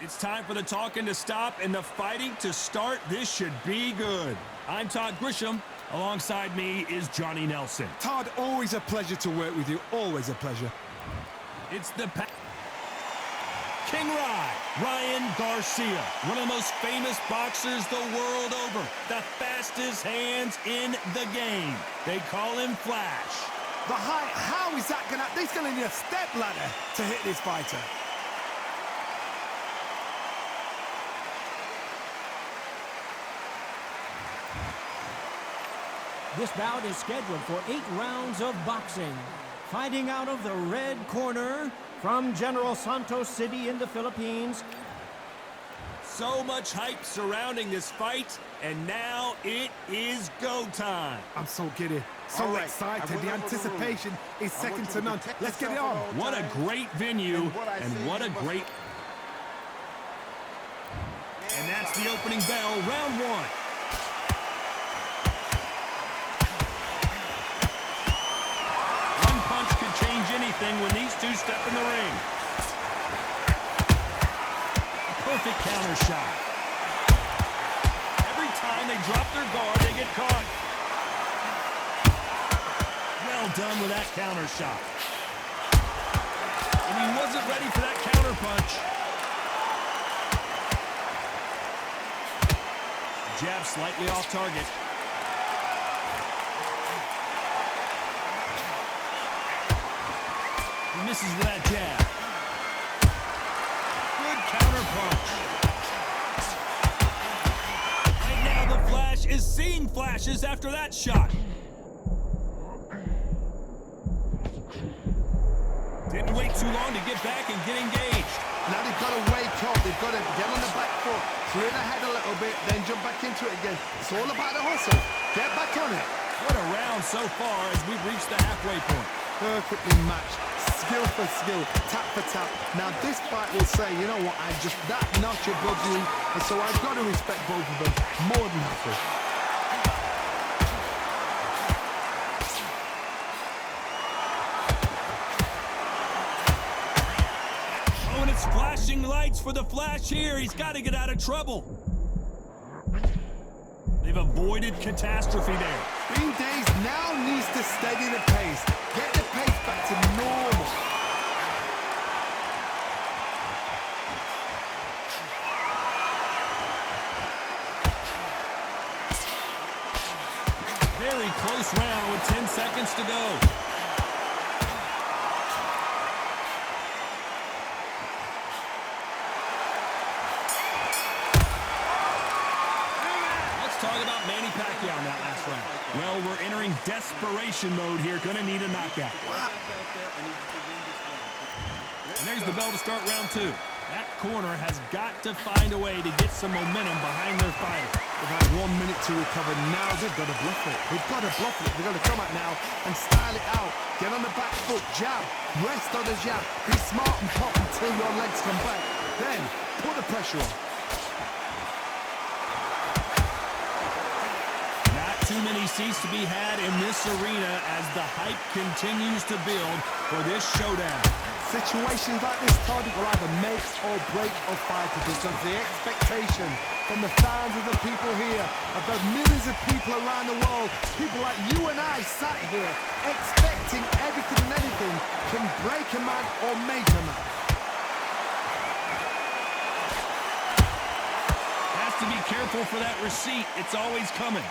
It's time for the talking to stop and the fighting to start. This should be good. I'm Todd Grisham. Alongside me is Johnny Nelson. Todd, always a pleasure to work with you. Always a pleasure. It's the King Ryan Garcia, one of the most famous boxers the world over. The fastest hands in the game. They call him Flash. The height, how is that gonna... He's gonna need a step ladder to hit this fighter. This bout is scheduled for 8 rounds of boxing. Fighting out of the red corner from General Santos City in the Philippines. So much hype surrounding this fight, and now it is go time. I'm so giddy, so excited. The anticipation is second to none. Let's get it on. What a great venue, and what a great... And that's the opening bell, round one. Change anything when these two step in the ring. A perfect counter shot. Every time they drop their guard, they get caught. Well done with that counter shot. And he wasn't ready for that counter punch. Jab slightly off target. He misses with that jab. Good counter punch. Right now the Flash is seeing flashes after that shot. Didn't wait too long to get back and get engaged. Now they've got to wake up. They've got to get on the back foot, clear the head a little bit, then jump back into it again. It's all about the hustle. Get back on it. What a round so far as we've reached the halfway point. Perfectly matched. Skill for skill, tap for tap. Now this fight will say, you know what, I'm just that notch above you, and so I've got to respect both of them more than happy. Oh, and it's flashing lights for the Flash here. He's got to get out of trouble. They've avoided catastrophe there. Bean Days now needs to steady the pace. Get the pace back to normal. Very close round with 10 seconds to go. Let's talk about Manny Pacquiao in that last round. Well, we're entering desperation mode here. Gonna need a knockout. And there's the bell to start round two. That corner has got to find a way to get some momentum behind their fighter. They've had 1 minute to recover. Now they've got to bluff it. They've got to bluff it. They've got to come out now and style it out. Get on the back foot, jab, rest on the jab. Be smart and pop until your legs come back. Then put the pressure on. Too many seats to be had in this arena as the hype continues to build for this showdown. Situations like this, Todd, will either make or break a fighter because the expectation from the fans of the people here, of the millions of people around the world, people like you and I sat here expecting everything and anything can break a man or make a man. Has to be careful for that receipt. It's always coming.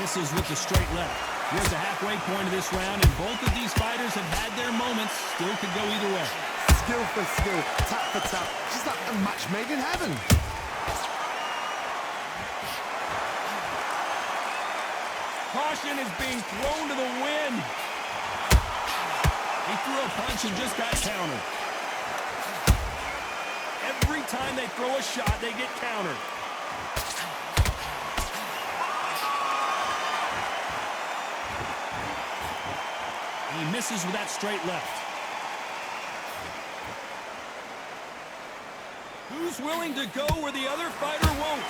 Misses with the straight left. Here's the halfway point of this round, and both of these fighters have had their moments. Still could go either way. Skill for skill, tap for tap. Just like a match made in heaven. Caution is being thrown to the wind. He threw a punch and just got countered. Every time they throw a shot, they get countered. He misses with that straight left. Who's willing to go where the other fighter won't?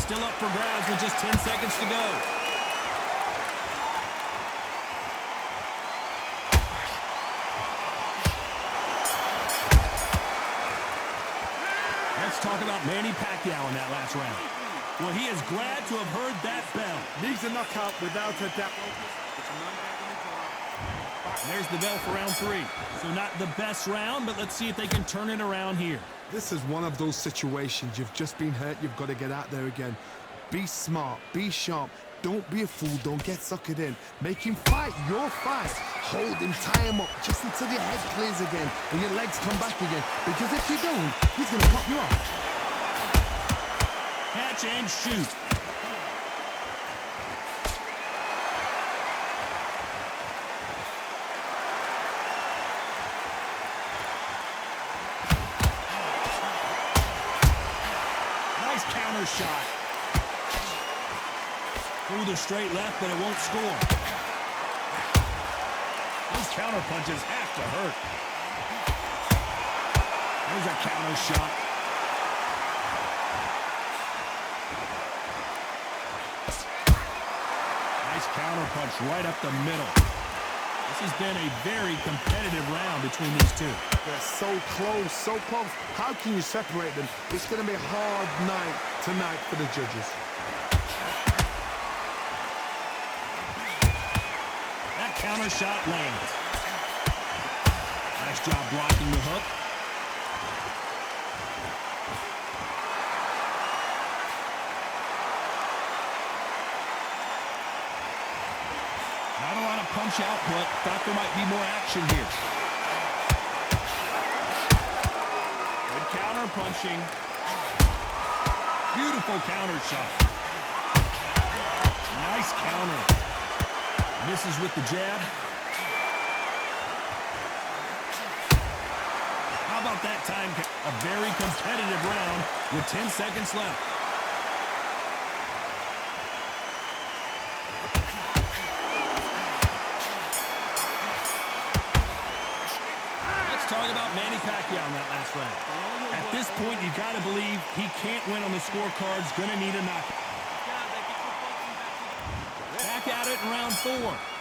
still up for grabs with just 10 seconds to go. Let's talk about Manny Pacquiao in that last round. Well, he is glad to have heard that bell. Needs a knockout without a doubt. There's the bell for round 3. So not the best round, but let's see if they can turn it around here. This is one of those situations. You've just been hurt. You've got to get out there again. Be smart. Be sharp. Don't be a fool. Don't get suckered in. Make him fight your fight. Hold him, tie him up, just until your head clears again and your legs come back again. Because if you don't, he's going to pop you off. Catch and shoot. Nice counter shot. Through the straight left, but it won't score. Those counter punches have to hurt. There's a counter shot. Nice counter punch right up the middle. This has been a very competitive round between these two. They're so close, so close. How can you separate them? It's going to be a hard night tonight for the judges. That counter shot lands. Nice job blocking the hook. Not a lot of punch output. Thought there might be more action here. Good counter punching. Beautiful counter shot. Nice counter. Misses with the jab. How about that time? A very competitive round with 10 seconds left. Let's talk about Manny Pacquiao in that last round. At this point, you've got to believe he can't win on the scorecards. Going to need a knockout. Back at it in round 4.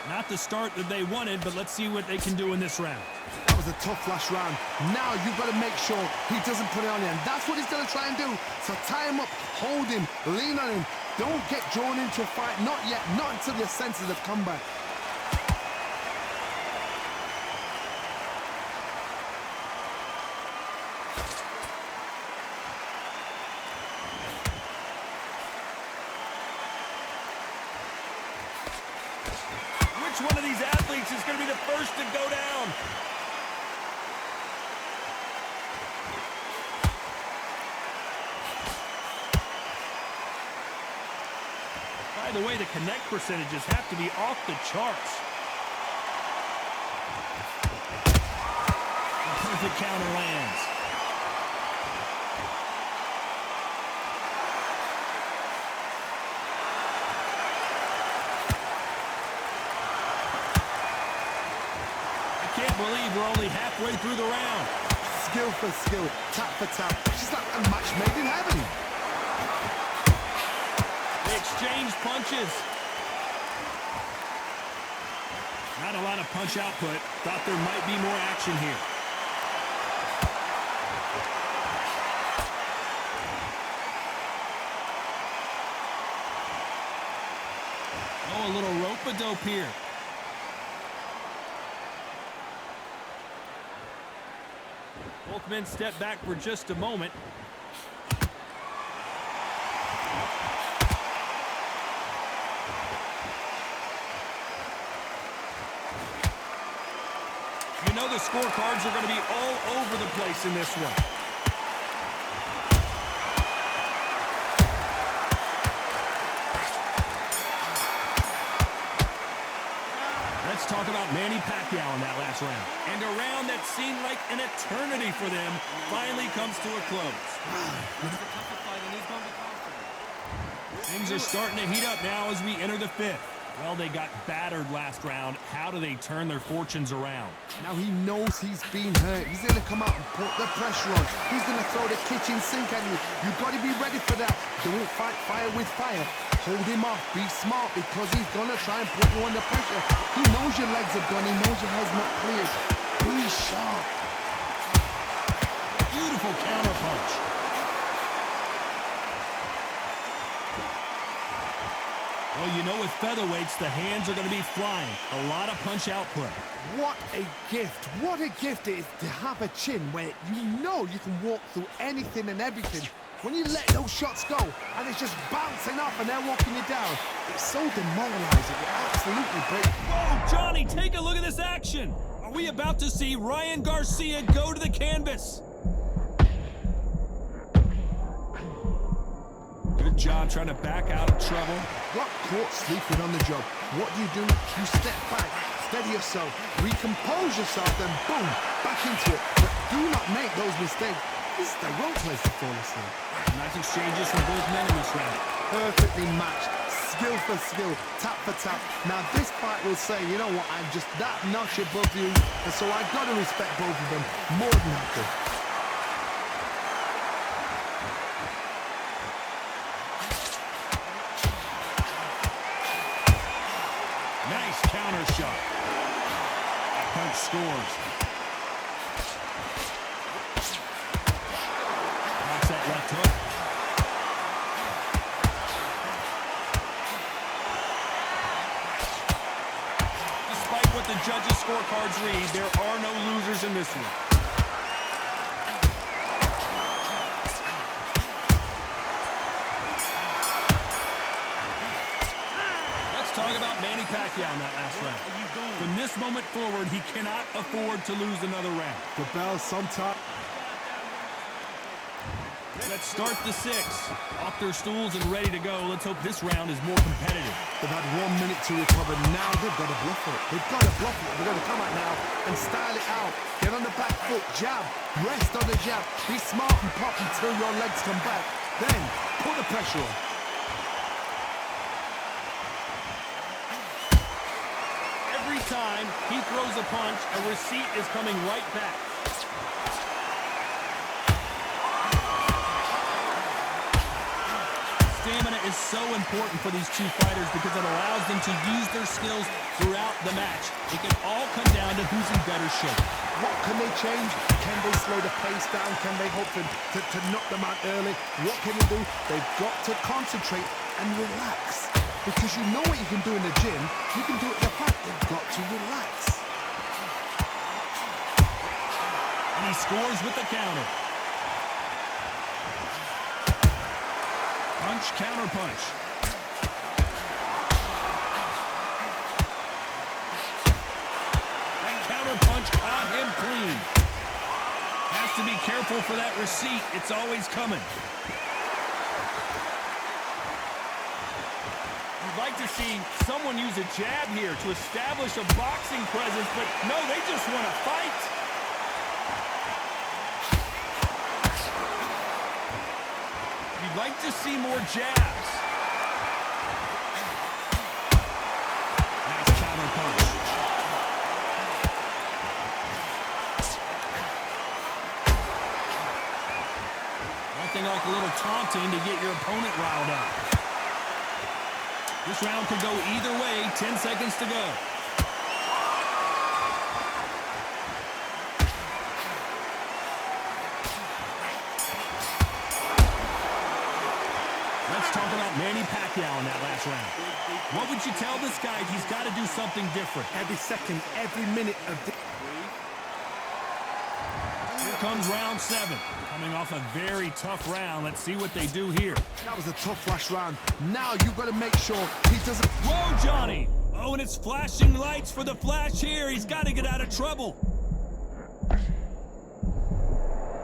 Not the start that they wanted, but let's see what they can do in this round. That was a tough last round. Now you've got to make sure he doesn't put it on you. And that's what he's going to try and do. So tie him up, hold him, lean on him. Don't get drawn into a fight. Not yet. Not until your senses have come back. Which one of these athletes is going to be the first to go down? By the way, the connect percentages have to be off the charts. The perfect counter lands. Can't believe we're only halfway through the round. Skill for skill, tap for tap. She's like a match made in heaven. They exchange punches. Not a lot of punch output. Thought there might be more action here. Oh, a little rope-a-dope here. Both men step back for just a moment. You know the scorecards are going to be all over the place in this one. Let's talk about Manny Pacquiao in that last round. And a round that seemed like an eternity for them finally comes to a close. Things are starting to heat up now as we enter the 5th. Well, they got battered last round. How do they turn their fortunes around? Now he knows he's been hurt. He's going to come out and put the pressure on. He's going to throw the kitchen sink at you. You've got to be ready for that. Don't fight fire with fire. Hold him off. Be smart because he's going to try and put you under pressure. He knows your legs are gone. He knows your head's not cleared. Be sharp. Beautiful counter punch. Well, you know with featherweights, the hands are going to be flying. A lot of punch output. What a gift. What a gift it is to have a chin where you know you can walk through anything and everything. When you let those shots go and it's just bouncing off and they're walking you down, it's so demoralizing. It absolutely breaks. Whoa, Johnny, take a look at this action. Are we about to see Ryan Garcia go to the canvas? Good job trying to back out of trouble. Got caught sleeping on the job. What do? You step back, steady yourself, recompose yourself, then boom, back into it. But do not make those mistakes. This is the wrong place to fall asleep. Nice exchanges from both men in this round. Perfectly matched, skill for skill, tap for tap. Now this fight will say, you know what, I'm just that notch above you, and so I've got to respect both of them more than happy. Nice counter shot. That punch scores. Blocks that left hook. Despite what the judges' scorecards read, there are no losers in this one. Talk about Manny Pacquiao in that last round. From this moment forward, he cannot afford to lose another round. The bell sometime. Let's start the sixth. Off their stools and ready to go. Let's hope this round is more competitive. They've had 1 minute to recover. Now they've got to bluff it. They've got to bluff it. They've got to come out now and style it out. Get on the back foot, jab, rest on the jab. Be smart and pop until your legs come back. Then put the pressure on. Every time he throws a punch, a receipt is coming right back. Stamina is so important for these two fighters because it allows them to use their skills throughout the match. It can all come down to who's in better shape. What can they change? Can they slow the pace down? Can they hope to knock them out early? What can they do? They've got to concentrate and relax. Because you know what you can do in the gym, you can do it in the fight. You've got to relax. And he scores with the counter. Punch, counter punch. That counter punch caught him clean. Has to be careful for that receipt. It's always coming. Like to see someone use a jab here to establish a boxing presence, but no, they just want to fight. You'd like to see more jabs. Nice counter punch. Nothing like a little taunting to get your opponent riled up. This round could go either way. 10 seconds to go. Let's talk about Manny Pacquiao in that last round. What would you tell this guy? He's got to do something different. Every second, every minute of the... Here comes round 7. Coming off a very tough round. Let's see what they do here. That was a tough last round. Now you've got to make sure he doesn't... Whoa, Johnny! Oh, and it's flashing lights for the flash here. He's got to get out of trouble.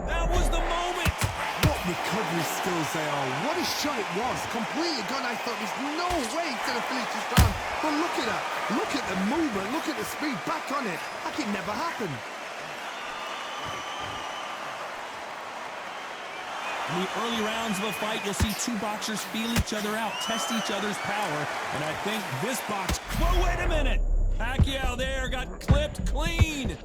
That was the moment! What recovery skills they are. What a shot it was. Completely gone. I thought there's no way he's going to finish this round. But look at that. Look at the movement. Look at the speed. Back on it. Like it never happened. In the early rounds of a fight, you'll see two boxers feel each other out, test each other's power, and I think this box... Whoa, wait a minute! Pacquiao there got clipped clean.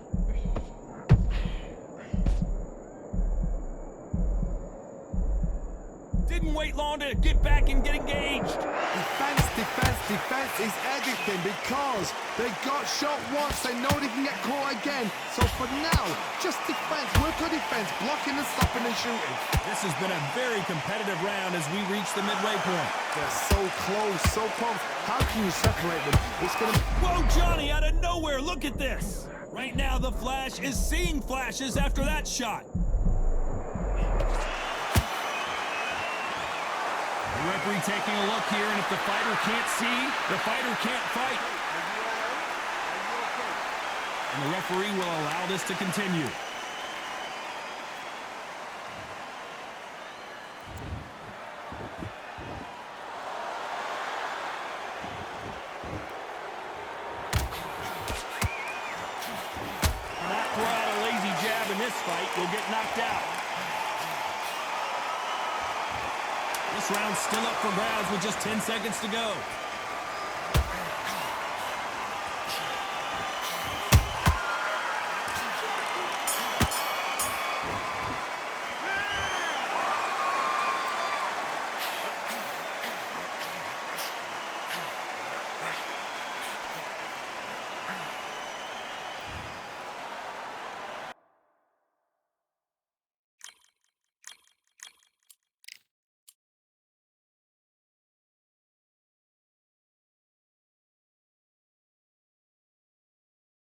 Didn't wait long to get back and get engaged. Defense, defense, defense is everything because they got shot once, they know they can get caught again. So for now, just defense, work on defense, blocking and stopping and shooting. This has been a very competitive round as we reach the midway point. They're so close, so close. How can you separate them? It's gonna... Whoa, Johnny, out of nowhere, look at this. Right now, the Flash is seeing flashes after that shot. The referee taking a look here, and if the fighter can't see, the fighter can't fight. And the referee will allow this to continue. Not throw out a lazy jab in this fight, you'll get knocked out. This round's still up for grabs with just 10 seconds to go.